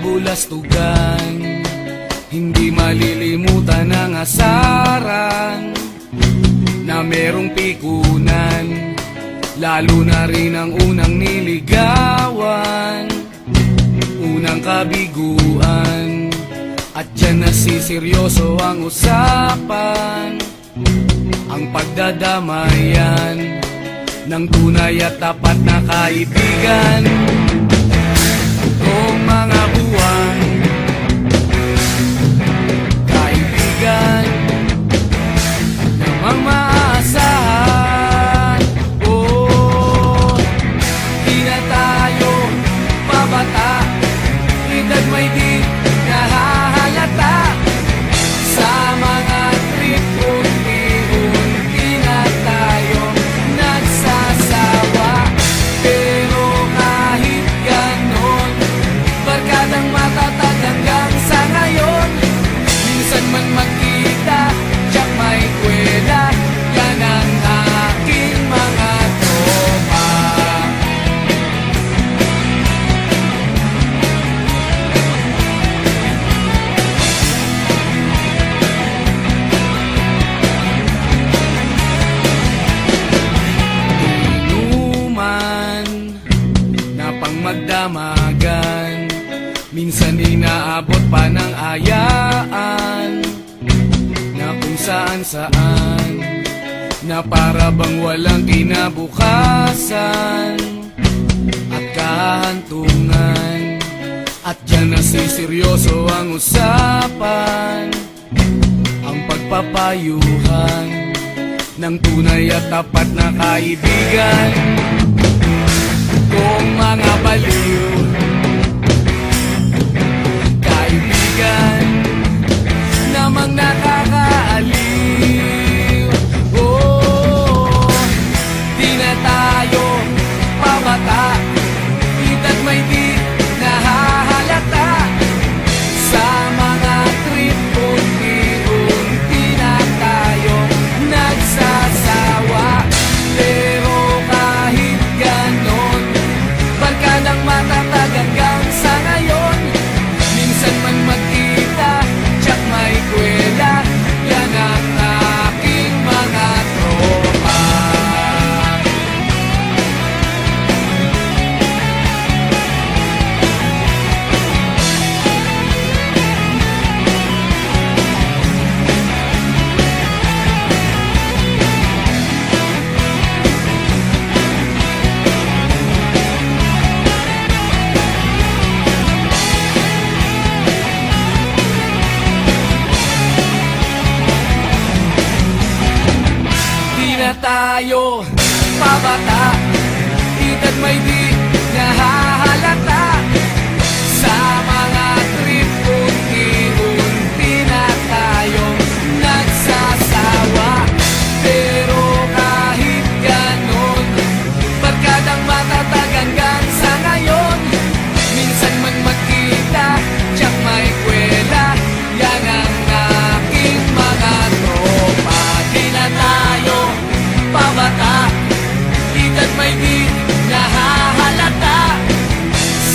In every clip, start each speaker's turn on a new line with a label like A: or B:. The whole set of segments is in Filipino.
A: kabulastugan. Hindi malilimutan ang asaran na merong pikunan, lalo na rin ang unang niligawan, unang kabiguan. At dyan nasiseryoso ang usapan, ang pagdadamayan ng tunay at tapat na kaibigan. Kung mga buwan, kaibigan namang maaasahan. Oh, di na tayo pabata, edad may di nahahalata. Sa mga trip, unti-unti na tayo nagsasawa. Pero kahit ganon, barkadang matatag hanggang sa ngayon. Minsan man magkita, tiyak may kwela, yan ang aking mga tropa. Inuman na pang magdamagan, minsan inaabot pa ng ayaan, na kung saan-saan, na para bang walang kinabukasan at kahantungan. At dyan nasiseryoso ang usapan, ang pagpapayuhan ng tunay at tapat na kaibigan. Kung mga baliw, kaibigan namang nakakaaliw. Oh, di na tayo pabata, edad may di nahahalata. Sa mga trip, unti-unti na tayo nagsasawa. Pero kahit ganon, barkadang matatag hanggang sa ngayon. Minsan man magkita, tiyak may kwela, yan ang aking mga tropa. Di na tayo pabata, edad may di nahahalata. Sa mga trip, unti-unti na tayo nagsasawa. Pero kahit ganon, barkadang matatag hanggang sa ngayon. Minsan man magkita, tiyak may kwela, yan ang aking mga tropa. Di na tayo pabata, edad may di nahahalata.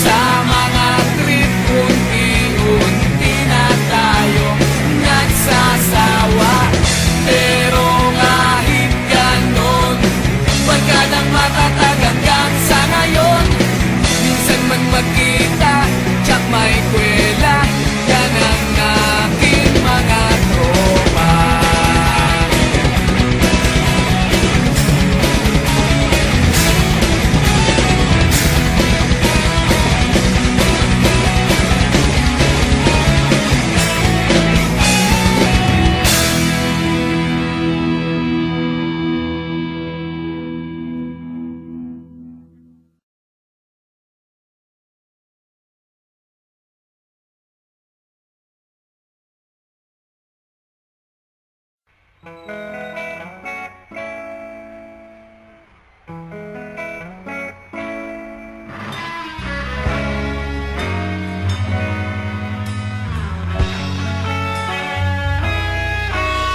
A: Sa mga trip, unti-unti na tayo nagsasawa. Pero kahit ganon, barkadang matatag hanggang sa ngayon. Minsan man magkita, tiyak may kwela, yan ang aking mga tropa.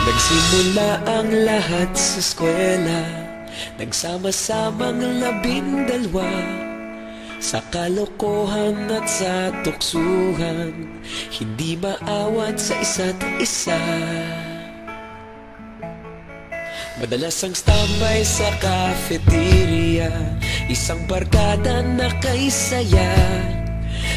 B: Nagsimula ang lahat sa eskwela, nagsama-samang 12. Sa kalokohan at sa tuksuhan, hindi maawat sa isa't isa. Madalas ang standby sa cafeteria, isang barkada na kaisaya.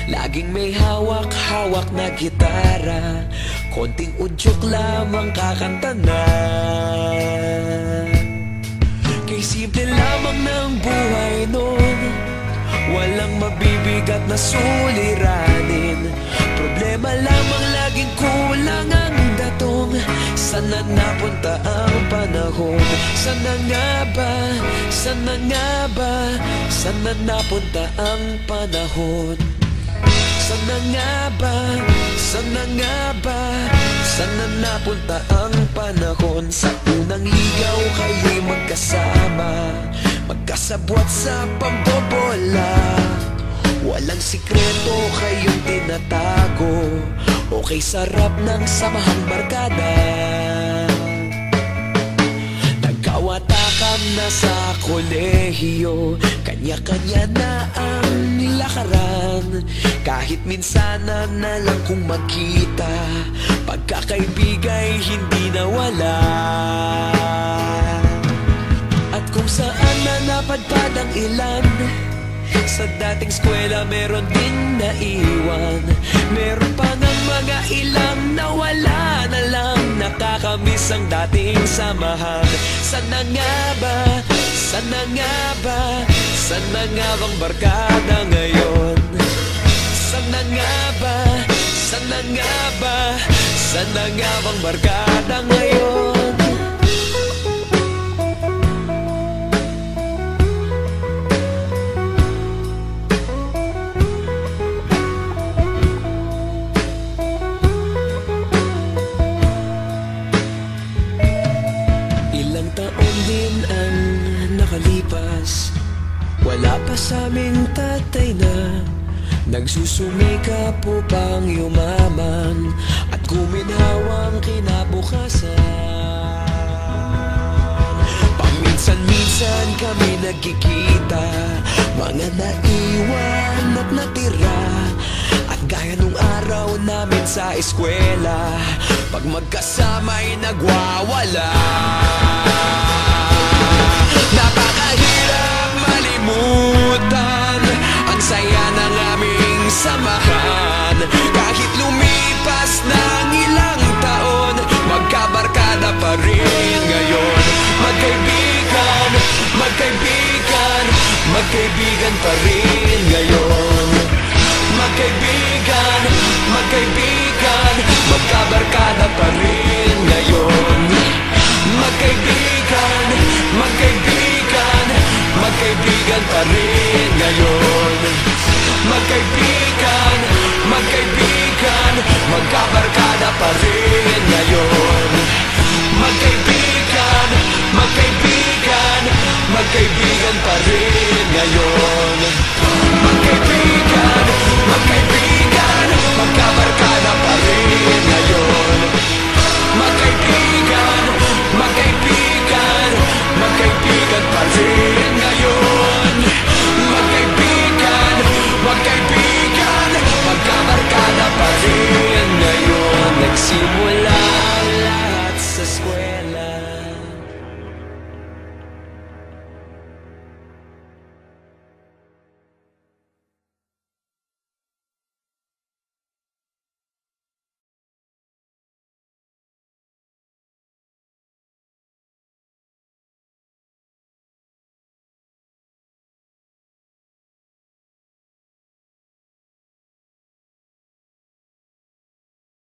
B: Laging may hawak-hawak na gitara, konting udyok lamang kakanta na. Kay simple lamang ng buhay nun, walang mabibigat na suliranin. Problema lamang laging kulang ang datong. Sana napunta ang panahon? Sana nga ba? Sana nga ba? Sana napunta ang panahon? Sana nga ba? Sana nga ba? Sana napunta ang panahon? Sa unang ligaw kayo'y magkasama, magkasabwat sa pambobola. Walang sikreto kayong tinatago, okay sarap ng samahang barkada. Nagkawatakan na sa kolehiyo, kanya-kanya na ang lakaran. Kahit minsan na lang kung magkita, pagkakaibigay hindi nawala. At kung saan na napadpad ang ilan, sa dating eskwela meron ding naiwan. Meron pa ng mga ilang nawala na lang, nakakamiss ang dating samahan. Sana nga ba? Sana nga ba? Sana nga bang barkada ngayon? Sana nga ba? Sana nga ba? Sana nga bang barkada ngayon? Ilang taon din ang nakalipas, wala pa sa aming tatay na nagsusumikap upang yumaman at guminhawang kinabukasan. Paminsan-minsan kami nagkikita, mga naiwan at natira. At gaya nung araw namin sa eskwela, pag magkasama'y nagwawala. Napakahirap malimutan ang saya ng aming samahan. Kahit lumipas ng ilang taon, magkabarkada pa rin ngayon. Magkaibigan, magkaibigan, magkaibigan pa rin ngayon. Magkaibigan, magkaibigan, magkabarkada pa rin ngayon. Magkaibigan, magkaibigan, magkaibigan pa rin ngayon. Magkaibigan, magkaibigan, magkabarkada pa rin ngayon. Magkaibigan, magkaibigan, magkaibigan pa rin ngayon.